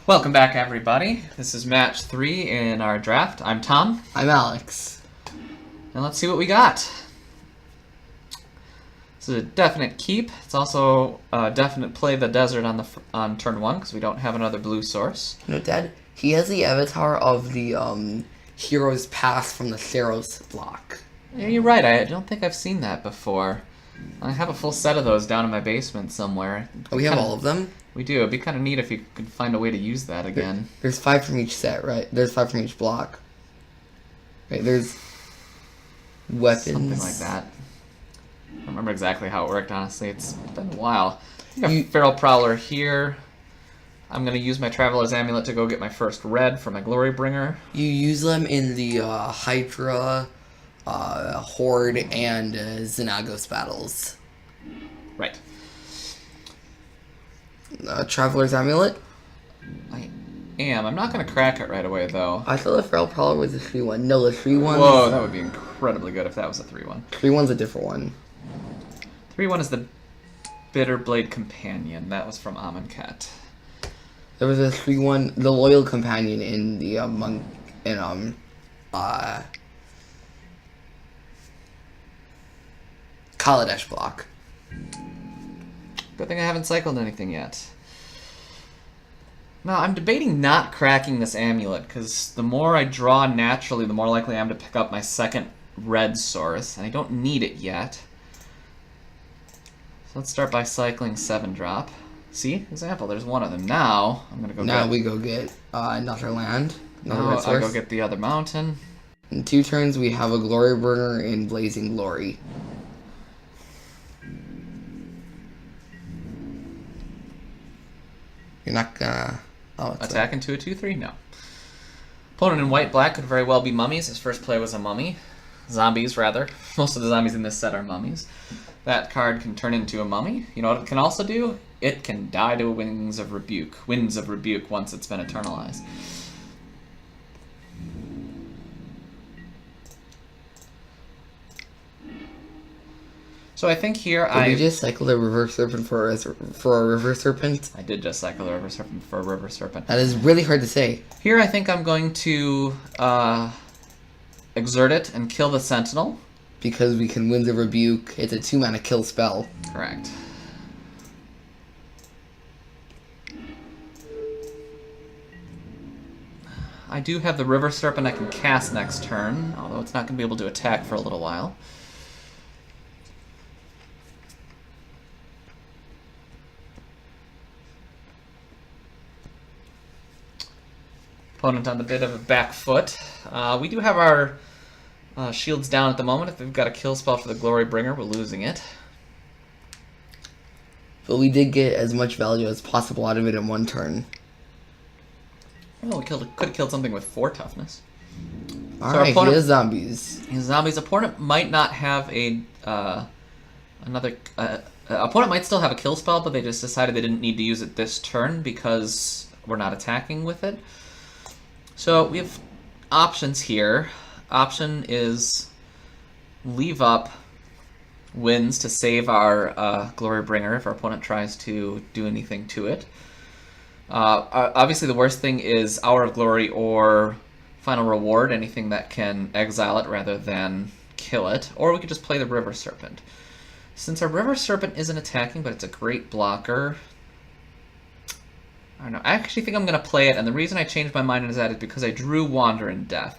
Welcome back, everybody. This is match 3 in our draft. I'm Tom. I'm Alex. And let's see what we got. This is a definite keep. It's also a definite play the desert on turn 1 because we don't have another blue source. No, Dad, he has the avatar of the Hero's Pass from the Theros block. Yeah, you're right. I don't think I've seen that before. I have a full set of those down in my basement somewhere. Oh, we have all of them? We do. It'd be kind of neat if you could find a way to use that again. There's 5 from each set, right? There's 5 from each block. Right, there's weapons. Something like that. I don't remember exactly how it worked, honestly. It's been a while. I got Feral Prowler here. I'm going to use my Traveler's Amulet to go get my first red for my Glory Bringer. You use them in the Hydra, Horde, and Xenagos battles. Right. Traveler's Amulet? I am. I'm not going to crack it right away, though. I thought the Feral Prowler was a 3-1. No, the 3-1... Whoa, that would be incredibly good if that was a 3-1. 3-1's a different one. 3-1 is the Bitterblade Companion. That was from Amonkhet. There was a 3-1, the Loyal Companion in the Kaladesh block. Good thing I haven't cycled anything yet. Now, I'm debating not cracking this amulet, because the more I draw naturally, the more likely I am to pick up my second red source, and I don't need it yet. So let's start by cycling 7-drop. See? Example, there's one of them. Now, I'm going to go Now we go get another land, another now red source. I go get the other mountain. In 2 turns, we have a Glory Bringer in Blazing Glory. You're not gonna... Oh, Attack into a 2-3? No. Opponent in white-black could very well be mummies. His first play was a mummy. Zombies, rather. Most of the zombies in this set are mummies. That card can turn into a mummy. You know what it can also do? It can die to Winds of Rebuke. Winds of Rebuke once it's been eternalized. So I think here Did you just cycle the Reverse Serpent for a River Serpent? I did just cycle the River Serpent for a River Serpent. That is really hard to say. Here I think I'm going to exert it and kill the Sentinel. Because we can Winds of Rebuke. It's a 2-mana kill spell. Correct. I do have the River Serpent I can cast next turn, although it's not going to be able to attack for a little while. Opponent on the bit of a back foot. We do have our shields down at the moment. If we've got a kill spell for the Glory Bringer, we're losing it. But we did get as much value as possible out of it in 1 turn. Well, we could have killed something with 4 toughness. Alright, he has zombies. His zombies. Opponent might not have a opponent might still have a kill spell, but they just decided they didn't need to use it this turn because we're not attacking with it. So we have options here. Option is leave up Winds to save our Glory Bringer if our opponent tries to do anything to it. Obviously the worst thing is Hour of Glory or Final Reward, anything that can exile it rather than kill it. Or we could just play the River Serpent. Since our River Serpent isn't attacking, but it's a great blocker, I don't know. I actually think I'm going to play it, and the reason I changed my mind on that is because I drew Wander in Death.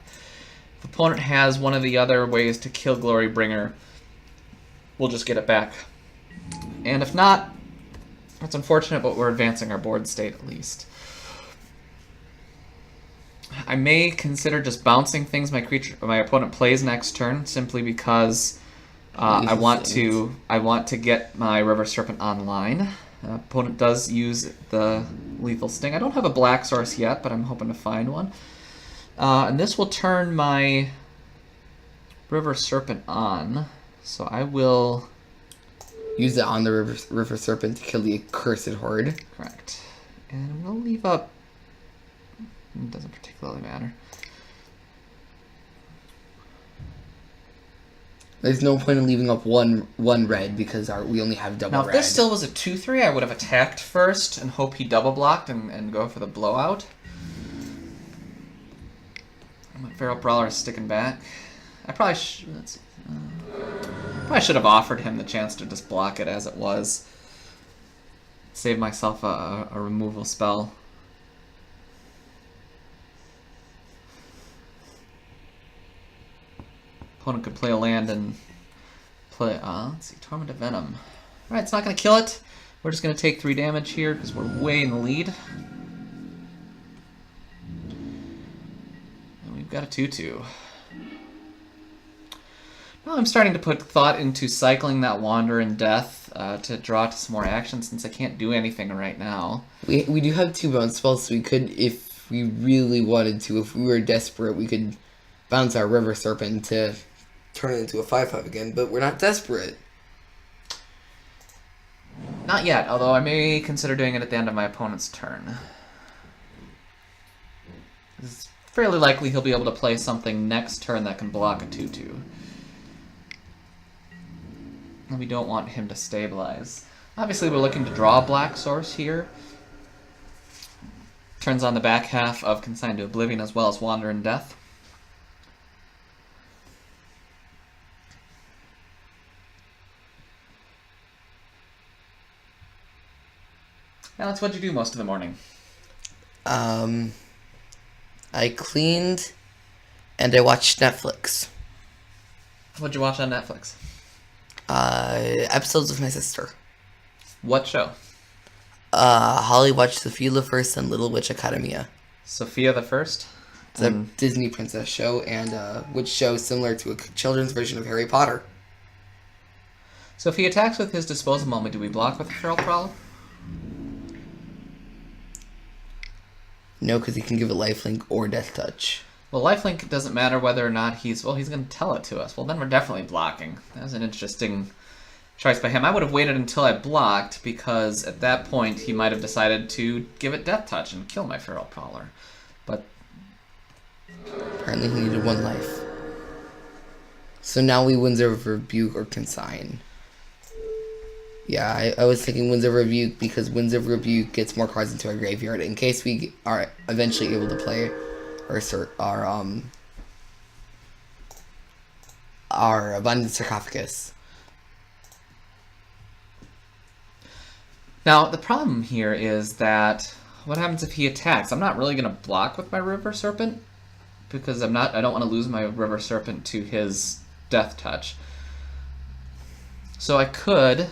If opponent has one of the other ways to kill Glory Bringer, we'll just get it back. And if not, that's unfortunate, but we're advancing our board state at least. I may consider just bouncing things my opponent plays next turn, simply because I want to get my River Serpent online. Opponent does use the Lethal Sting. I don't have a black source yet, but I'm hoping to find one. And this will turn my River Serpent on, so I will Use it on the River Serpent to kill the Accursed Horde. Correct. And we'll leave up... It doesn't particularly matter. There's no point in leaving up one red because we only have double Now, if red. this still was a 2-3, I would have attacked first and hope he double blocked and go for the blowout. My Feral Brawler is sticking back. I probably probably should have offered him the chance to just block it as it was. Save myself a removal spell. Opponent could play a land and play, let's see, Torment of Venom. Alright, it's not going to kill it. We're just going to take 3 damage here because we're way in the lead. And we've got a 2-2. Now I'm starting to put thought into cycling that Wander in Death to draw to some more action since I can't do anything right now. We do have 2 bounce spells, so we could, if we really wanted to, if we were desperate, we could bounce our River Serpent to turn it into a 5/5 again, but we're not desperate. Not yet, although I may consider doing it at the end of my opponent's turn. It's fairly likely he'll be able to play something next turn that can block a 2-2. And we don't want him to stabilize. Obviously we're looking to draw a black source here. Turns on the back half of Consigned to Oblivion as well as Wander in Death. Alex, what'd you do most of the morning? I cleaned and I watched Netflix. What'd you watch on Netflix? Episodes with my sister. What show? Holly watched Sophia the First and Little Witch Academia. Sophia the First? It's a Disney princess show, and which show similar to a children's version of Harry Potter. So if he attacks with his disposal moment, do we block with the Feral Prowler? No, because he can give it lifelink or death touch. Well, lifelink doesn't matter whether or not he's going to tell it to us. Well, then we're definitely blocking. That was an interesting choice by him. I would have waited until I blocked, because at that point he might have decided to give it death touch and kill my Feral Prowler. But apparently he needed 1 life. So now we Winds of Rebuke or Consign. Yeah, I was thinking Winds of Rebuke because Winds of Rebuke gets more cards into our graveyard in case we are eventually able to play our Abundant Sarcophagus. now the problem here is that what happens if he attacks? I'm not really going to block with my River Serpent because I don't want to lose my River Serpent to his death touch. So I could.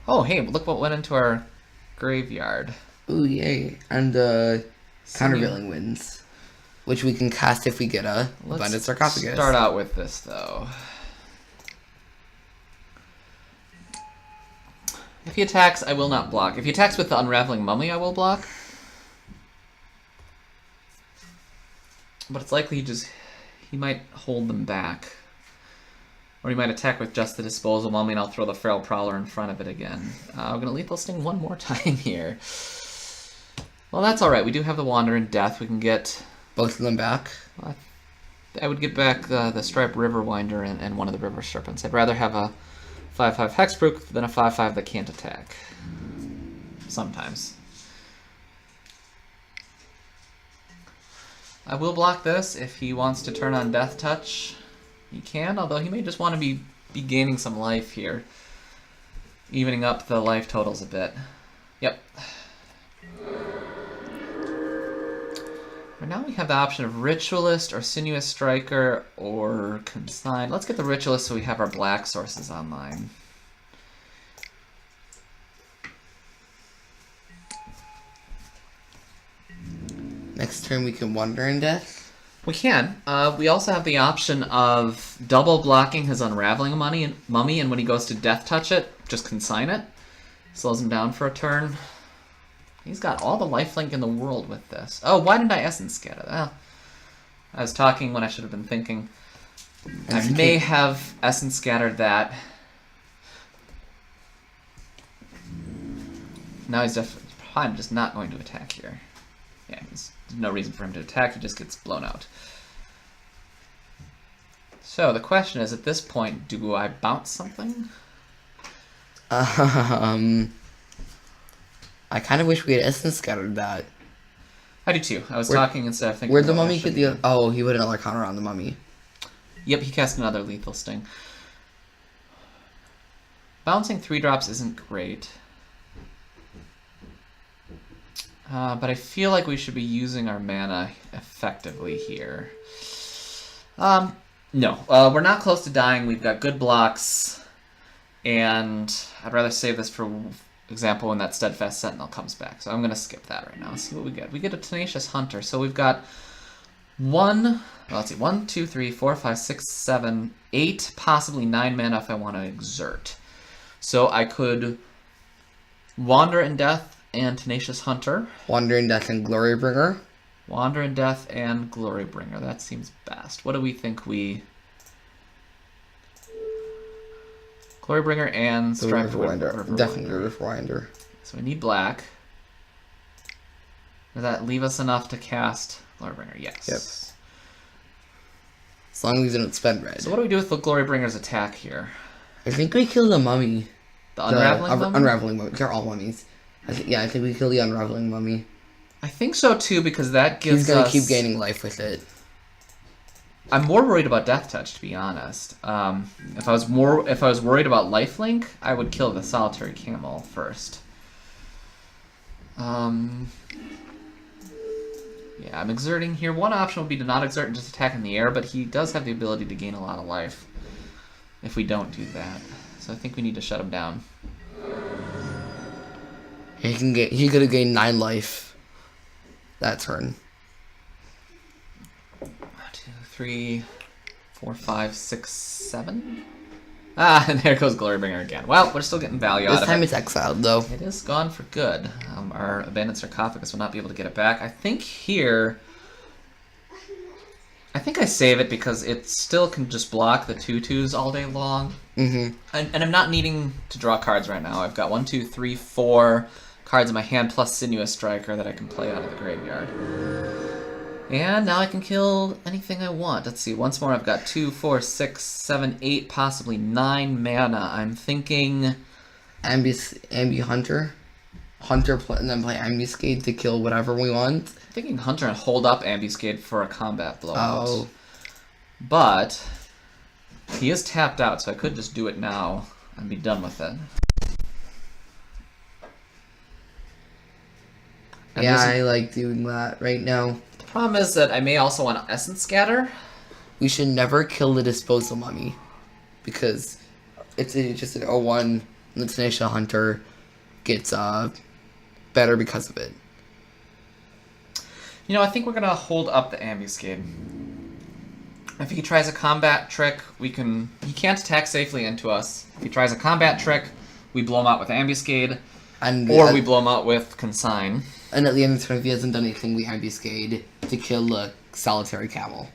Oh, hey, look what went into our graveyard. Ooh, yay. And Countervailing Winds, which we can cast if we get a Abundant Sarcophagus. Start out with this, though. If he attacks, I will not block. If he attacks with the Unraveling Mummy, I will block. But it's likely he might hold them back. Or he might attack with just the Disposal Mummy, and I'll throw the Feral Prowler in front of it again. I'm going to Lethal Sting one more time here. Well, that's alright. We do have the Wander in Death. We can get both of them back. I would get back the Striped Riverwinder and one of the River Serpents. I'd rather have a 5/5 Hexproof than a 5/5 that can't attack. Sometimes. I will block this if he wants to turn on Death Touch. He can, although he may just want to be gaining some life here. Evening up the life totals a bit. Yep. Right now we have the option of Ritualist or Sinuous Striker or Consign. Let's get the Ritualist so we have our black sources online. Next turn we can Wander in Death. We can. We also have the option of double blocking his Unraveling Mummy, and when he goes to Death Touch it, just Consign it. Slows him down for a turn. He's got all the lifelink in the world with this. Oh, why didn't I Essence Scatter? Well, I was talking when I should have been thinking. I may have Essence Scattered that. Now he's probably just not going to attack here. Yeah, there's no reason for him to attack, he just gets blown out. So the question is, at this point, do I bounce something? I kind of wish we had essence scattered that. I do too. I was talking instead of thinking. Where'd the mummy get the? Oh, he put another counter on the mummy. Yep, he cast another lethal sting. Bouncing 3-drops isn't great. But I feel like we should be using our mana effectively here. No, we're not close to dying. We've got good blocks. And I'd rather save this for example when that Steadfast Sentinel comes back. So I'm going to skip that right now. Let's see what we get. We get a Tenacious Hunter. So we've got 1, 2, 3, 4, 5, 6, 7, 8, possibly 9 mana if I want to exert. So I could Wander in Death and Tenacious Hunter. Wander in Death and Glorybringer. Wander in Death and Glorybringer. That seems best. What do we think we... Glorybringer and Strive for Winder. Definitely Riverwinder. So we need black. Does that leave us enough to cast Glorybringer? Yes. Yep. As long as we don't spend red. So what do we do with the Glorybringer's attack here? I think we kill the mummy. The Unraveling Mummy? Unraveling Mummy. They're all mummies. I think we kill the Unraveling Mummy. I think so too, because that gives us... He's gonna keep gaining life with it. I'm more worried about Death Touch, to be honest. If I was worried about Lifelink, I would kill the Solitary Camel first. Yeah, I'm exerting here. One option would be to not exert and just attack in the air, but he does have the ability to gain a lot of life if we don't do that. So I think we need to shut him down. He could have gained 9 life that turn. 1, 2, 3, 4, 5, 6, 7. Ah, and there goes Glorybringer again. Well, we're still getting value out of it. This time it's exiled, though. It is gone for good. Our Abandoned Sarcophagus will not be able to get it back. I think here... I think I save it because it still can just block the 2/2s all day long. Mm-hmm. And I'm not needing to draw cards right now. I've got 1, 2, 3, 4 cards in my hand plus Sinuous Striker that I can play out of the graveyard. And now I can kill anything I want. Let's see, once more I've got 2, 4, 6, 7, 8, possibly 9 mana. I'm thinking... Ambi Hunter. And then play Ambuscade to kill whatever we want. I'm thinking Hunter and hold up Ambuscade for a combat blowout. Oh. But he is tapped out, so I could just do it now and be done with it. And yeah, I like doing that right now. The problem is that I may also want to Essence Scatter. We should never kill the Disposal Mummy, because it's just an 0-1, and the Tenacious Hunter gets better because of it. You know, I think we're going to hold up the Ambuscade. If he tries a combat trick, he can't attack safely into us. If he tries a combat trick, we blow him out with Ambuscade, or we blow him out with Consign. And at the end of the turn, if he hasn't done anything, we Ambuscade to kill the Solitary Camel.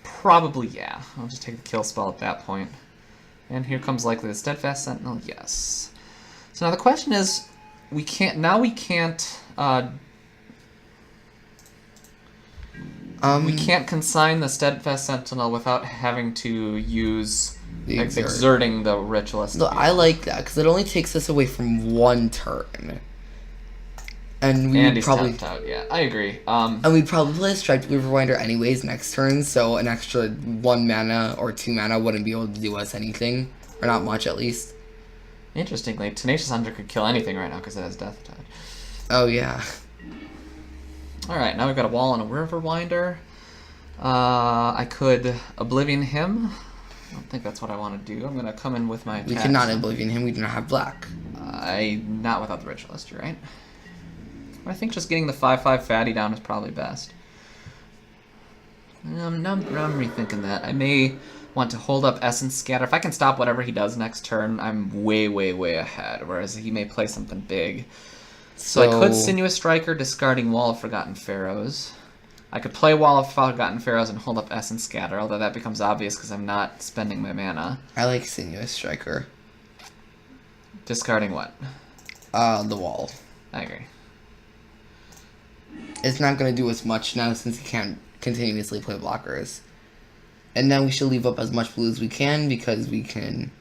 Probably, yeah. I'll just take the kill spell at that point. And here comes likely the Steadfast Sentinel, yes. So now the question is, we can't consign the Steadfast Sentinel without having to use exerting the ritualist. No, I like that because it only takes us away from 1 turn, and he's probably tapped out. Yeah, I agree. And we'd probably play a Striped Weaverwinder anyways next turn, so an extra 1 mana or 2 mana wouldn't be able to do us anything, or not much at least. Interestingly, Tenacious Hunter could kill anything right now because it has Death Touch. Oh yeah. Alright, now we've got a wall and a Riverwinder. I could Oblivion him. I don't think that's what I want to do. I'm going to come in with my attack. We cannot Oblivion him, we do not have black. Not without the Ritualist, you're right. I think just getting the 5/5 fatty down is probably best. Now I'm rethinking that. I may want to hold up Essence Scatter. If I can stop whatever he does next turn, I'm way, way, way ahead, whereas he may play something big. So I could Sinuous Striker, discarding Wall of Forgotten Pharaohs. I could play Wall of Forgotten Pharaohs and hold up Essence Scatter, although that becomes obvious because I'm not spending my mana. I like Sinuous Striker. Discarding what? The Wall. I agree. It's not going to do as much now since he can't continuously play blockers. And then we should leave up as much blue as we can because we can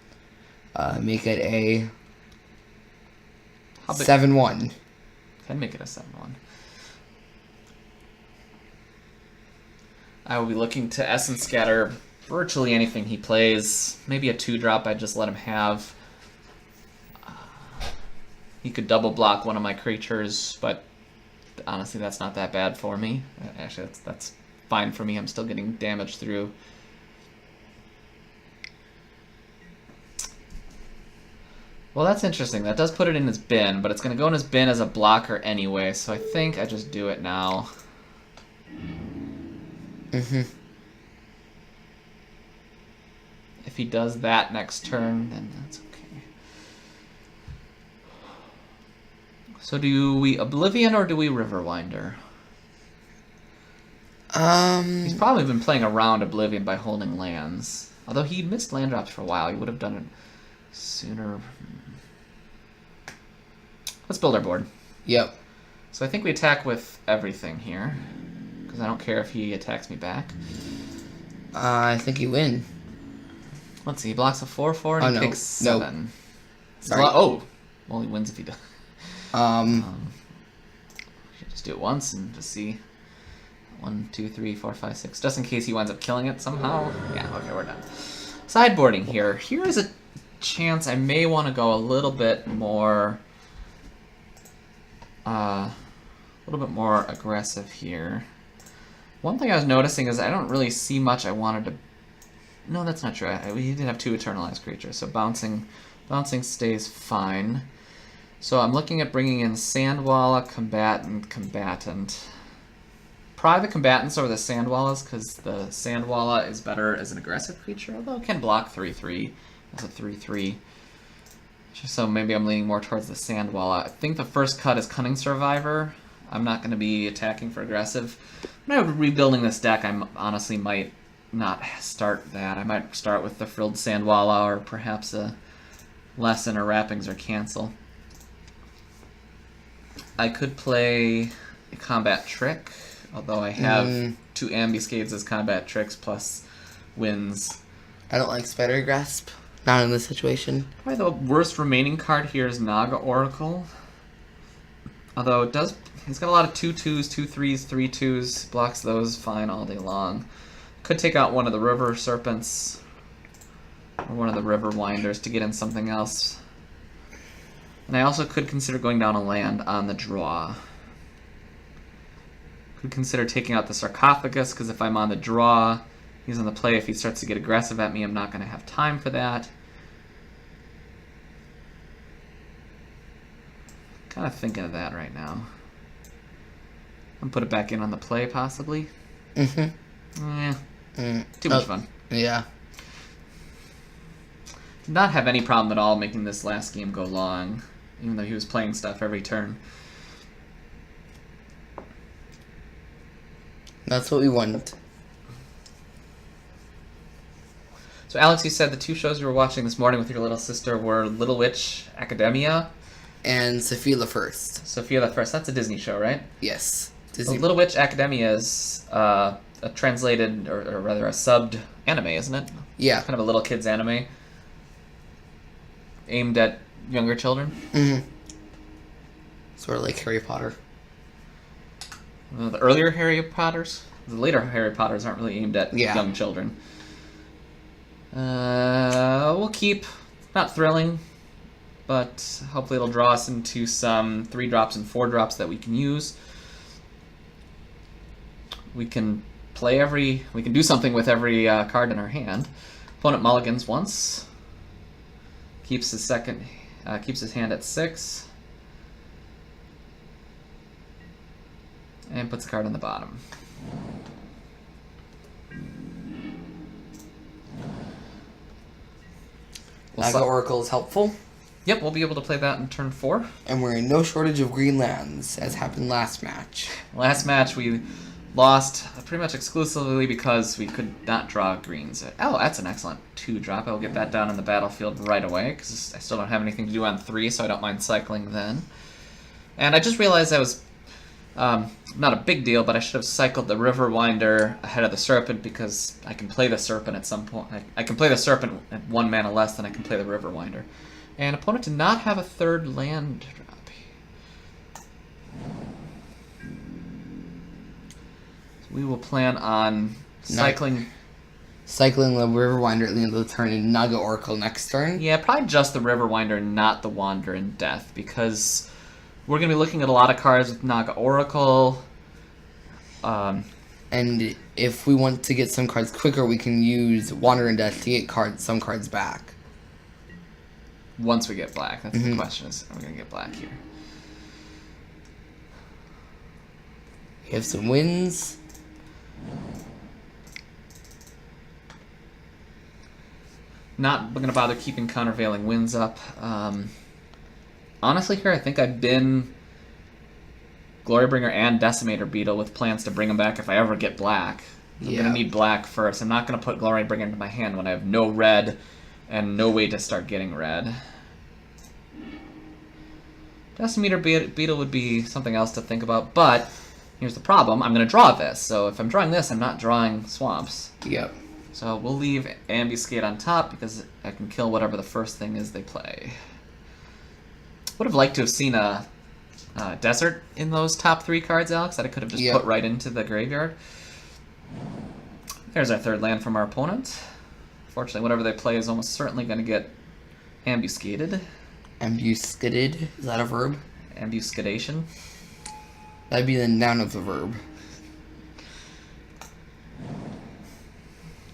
make it a 7-1. Can make it a 7-1. I will be looking to Essence Scatter virtually anything he plays. Maybe a 2-drop I'd just let him have. He could double block one of my creatures, but honestly that's not that bad for me. Actually, that's fine for me. I'm still getting damage through. Well, that's interesting. That does put it in his bin, but it's going to go in his bin as a blocker anyway, so I think I just do it now. If he does that next turn, then that's okay. So do we Oblivion or do we Riverwinder? He's probably been playing around Oblivion by holding lands. Although he missed land drops for a while. He would have done it sooner. Let's build our board. Yep. So I think we attack with everything here. Because I don't care if he attacks me back. I think you win. Let's see, he blocks a 4/4 and he takes 7. Nope. Sorry. Oh! Well, he wins if he does. Should just do it once and just see. 1, 2, 3, 4, 5, 6. Just in case he winds up killing it somehow. Yeah, okay, we're done. Sideboarding here. Here is a chance I may want to go a little bit more... aggressive here. One thing I was noticing is I don't really see much I wanted to... No, that's not true. We did have 2 Eternalized creatures, so bouncing stays fine. So I'm looking at bringing in Sandwalla, Combatant. Probably the Combatants over the Sandwallas, because the Sandwalla is better as an aggressive creature, although it can block 3/3 as a 3/3. So maybe I'm leaning more towards the Sandwalla. I think the first cut is Cunning Survivor. I'm not going to be attacking for aggressive. When I'm rebuilding this deck, I honestly might not start that. I might start with the Frilled Sandwalla or perhaps a Lesson or Wrappings or Cancel. I could play a Combat Trick, although I have 2 Ambuscades as Combat Tricks plus Winds. I don't like Spider Grasp. Not in this situation. Probably the worst remaining card here is Naga Oracle. Although it does, he's got a lot of 2/2s, 2/3s, 3/2s. Blocks those fine all day long. Could take out one of the River Serpents or one of the River Winders to get in something else. And I also could consider going down a land on the draw. Could consider taking out the Sarcophagus, because if I'm on the draw, he's on the play. If he starts to get aggressive at me, I'm not going to have time for that. Kind of thinking of that right now. I'm put it back in on the play, possibly. Too much fun. Yeah. Did not have any problem at all making this last game go long, even though he was playing stuff every turn. That's what we want. So Alex, you said the 2 shows you were watching this morning with your little sister were Little Witch Academia and Sophia the First. Sophia the First. That's a Disney show, right? Yes. Disney. Well, Little Witch Academia is a translated, or rather a subbed anime, isn't it? Yeah. Kind of a little kids anime aimed at younger children. Sort of like Harry Potter. The earlier Harry Potters. The later Harry Potters aren't really aimed at young children. We'll keep. Not thrilling, but hopefully it'll draw us into some 3-drops and 4-drops that we can use. We can do something with every card in our hand. Opponent mulligans once. Keeps his hand at 6. And puts a card on the bottom. Naga Oracle is helpful. Yep, we'll be able to play that in turn 4. And we're in no shortage of green lands, as happened last match. Last match we lost pretty much exclusively because we could not draw greens. Oh, that's an excellent 2-drop. I'll get that down in the battlefield right away, because I still don't have anything to do on 3, so I don't mind cycling then. And I just realized I was Not a big deal, but I should have cycled the Riverwinder ahead of the Serpent because I can play the Serpent at some point. I can play the Serpent at 1 mana less than I can play the Riverwinder. And opponent did not have a 3rd land drop. So we will plan on cycling the Riverwinder at the end of the turn and Naga Oracle next turn. Yeah, probably just the Riverwinder, not the Wander in Death, because we're going to be looking at a lot of cards with Naga Oracle. And if we want to get some cards quicker, we can use Wander in Death to get some cards back. Once we get black. That's the question, is are we going to get black here? We have some wins. Not going to bother keeping Countervailing Winds up. Honestly, here I think I've been Glorybringer and Decimator Beetle with plans to bring them back if I ever get black. I'm going to need black first. I'm not going to put Glorybringer into my hand when I have no red and no way to start getting red. Decimator Beetle would be something else to think about, but here's the problem. I'm going to draw this, so if I'm drawing this, I'm not drawing swamps. Yep. So we'll leave Ambuscade on top because I can kill whatever the first thing is they play. Would have liked to have seen a Desert in those top 3 cards, Alex, that I could have just put right into the graveyard. There's our 3rd land from our opponent. Fortunately, whatever they play is almost certainly going to get ambuscaded. Ambuscaded? Is that a verb? Ambuscadation. That'd be the noun of the verb.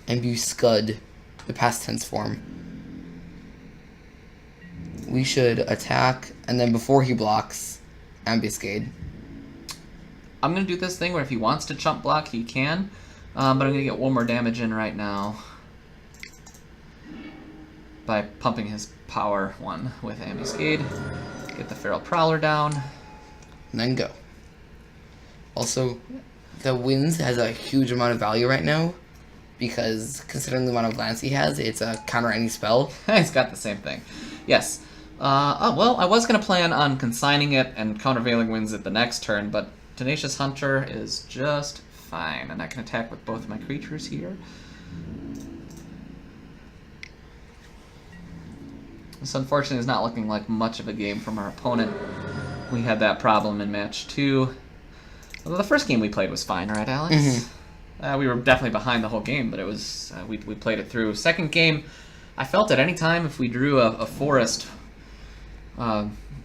Ambuscud, the past tense form. We should attack, and then before he blocks, ambuscade. I'm going to do this thing where if he wants to chump block, he can, but I'm going to get 1 more damage in right now by pumping his power 1 with ambuscade. Get the Feral Prowler down. And then go. Also, the Winds has a huge amount of value right now, because considering the amount of lands he has, it's a counter any spell. He's got the same thing. Yes. Well, I was going to plan on consigning it and countervailing winds at the next turn, but Tenacious Hunter is just fine, and I can attack with both my creatures here. This unfortunately is not looking like much of a game from our opponent. We had that problem in match 2. Although the first game we played was fine, right, Alex? We were definitely behind the whole game, but it was we played it through. Second game, I felt at any time if we drew a forest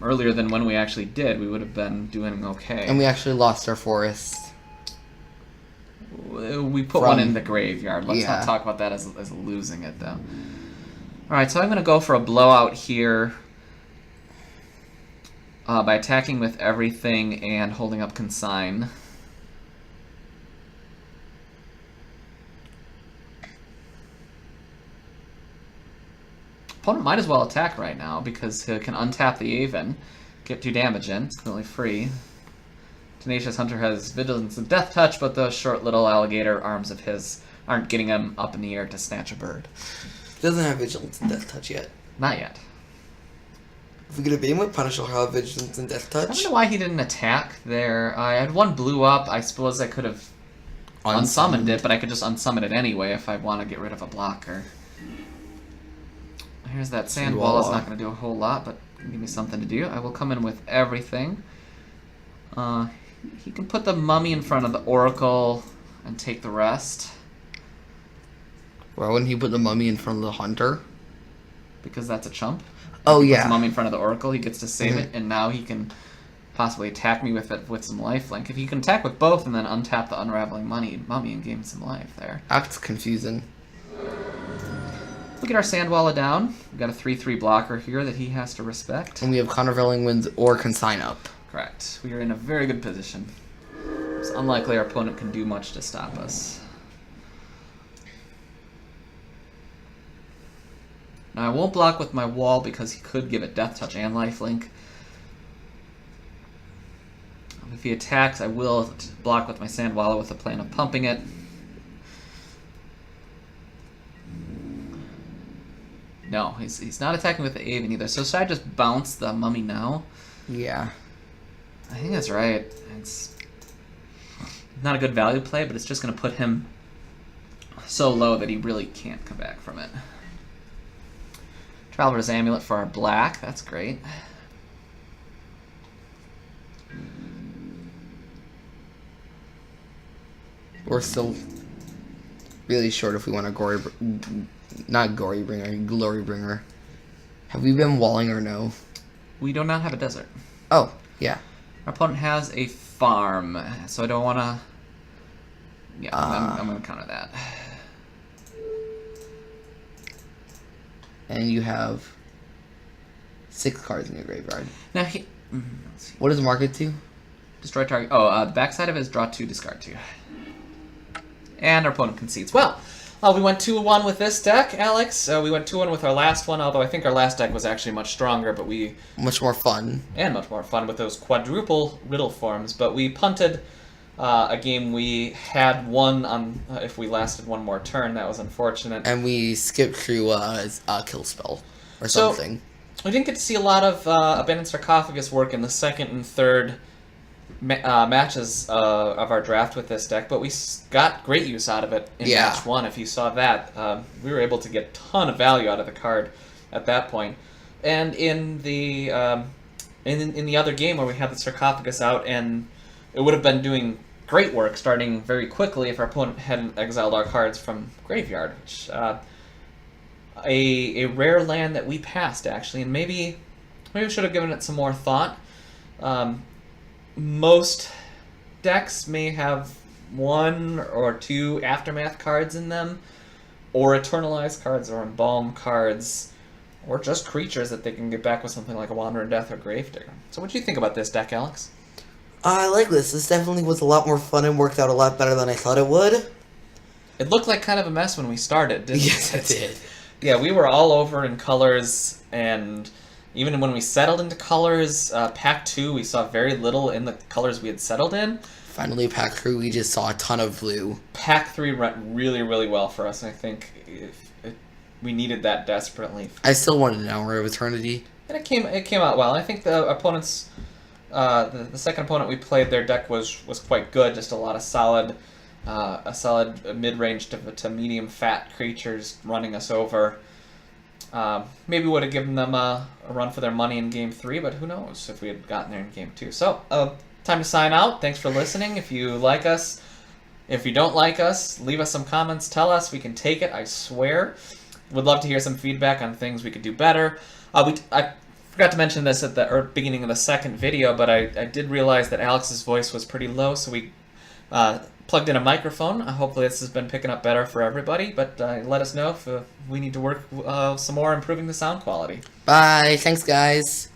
earlier than when we actually did, we would have been doing okay. And we actually lost our forest. We put one in the graveyard. Let's not talk about that as losing it, though. Alright, so I'm going to go for a blowout here by attacking with everything and holding up Consign. Opponent might as well attack right now because he can untap the Aven, get 2 damage in. It's completely free. Tenacious Hunter has Vigilance and Death Touch, but those short little alligator arms of his aren't getting him up in the air to snatch a bird. Doesn't have Vigilance and Death Touch yet. Not yet. If we get a Bane with Punish, he'll have Vigilance and Death Touch. I don't know why he didn't attack there. I had 1 blue up. I suppose I could have unsummoned it, but I could just unsummon it anyway if I want to get rid of a blocker. Here's that sand wall. It's not going to do a whole lot, but give me something to do. I will come in with everything. He can put the mummy in front of the oracle and take the rest. Why wouldn't he put the mummy in front of the hunter? Because that's a chump. Oh, If he yeah. puts the mummy in front of the oracle, he gets to save it, and now he can possibly attack me with it with some lifelink. If he can attack with both and then untap the unraveling mummy and gain some life there. That's confusing. Look at our Sandwalla down. We've got a 3/3 blocker here that he has to respect. And we have Countervailing Winds or Consign up. Correct. We are in a very good position. It's unlikely our opponent can do much to stop us. Now I won't block with my wall because he could give it Death Touch and lifelink. If he attacks, I will block with my Sandwalla with the plan of pumping it. No, he's not attacking with the Aven either. So should I just bounce the mummy now? Yeah. I think that's right. It's not a good value play, but it's just going to put him so low that he really can't come back from it. Traveler's Amulet for our black. That's great. We're still really short if we want a Glory Bringer. Have we been walling or no? We do not have a desert. Oh, yeah. Our opponent has a farm, so I don't want to... Yeah, I'm going to counter that. And you have 6 cards in your graveyard. Now, let's see. What does mark it to? Destroy target. Oh, the backside of it is draw 2, discard 2. And our opponent concedes. Well, we went 2-1 with this deck, Alex. We went 2-1 with our last one, although I think our last deck was actually much stronger, but we... Much more fun. And much more fun with those quadruple riddle forms. But we punted a game we had won on if we lasted one more turn. That was unfortunate. And we skipped through a kill spell or something. We didn't get to see a lot of Abandoned Sarcophagus work in the second and third matches of our draft with this deck, but we got great use out of it in match 1. If you saw that, we were able to get a ton of value out of the card at that point. And in the in the other game where we had the Sarcophagus out, and it would have been doing great work starting very quickly if our opponent hadn't exiled our cards from graveyard, which a rare land that we passed actually, and maybe we should have given it some more thought. Most decks may have 1 or 2 Aftermath cards in them, or Eternalized cards, or Embalm cards, or just creatures that they can get back with something like a Wanderer Death or Gravedigger. So what do you think about this deck, Alex? I like this. This definitely was a lot more fun and worked out a lot better than I thought it would. It looked like kind of a mess when we started, didn't it? Yes, it did. Yeah, we were all over in colors, and even when we settled into colors, Pack 2, we saw very little in the colors we had settled in. Finally, Pack 3, we just saw a ton of blue. Pack 3 went really, really well for us, and I think we needed that desperately. I still wanted an Hour of Eternity. And it came out well. I think the opponents, the second opponent we played, their deck was quite good. Just a lot of solid mid-range to medium fat creatures running us over. Maybe would have given them a run for their money in Game 3, but who knows if we had gotten there in Game 2. So, time to sign out. Thanks for listening. If you like us, if you don't like us, leave us some comments. Tell us. We can take it, I swear. Would love to hear some feedback on things we could do better. I forgot to mention this at the beginning of the second video, but I did realize that Alex's voice was pretty low, so we plugged in a microphone. Hopefully this has been picking up better for everybody, but let us know if we need to work some more improving the sound quality. Bye. Thanks, guys.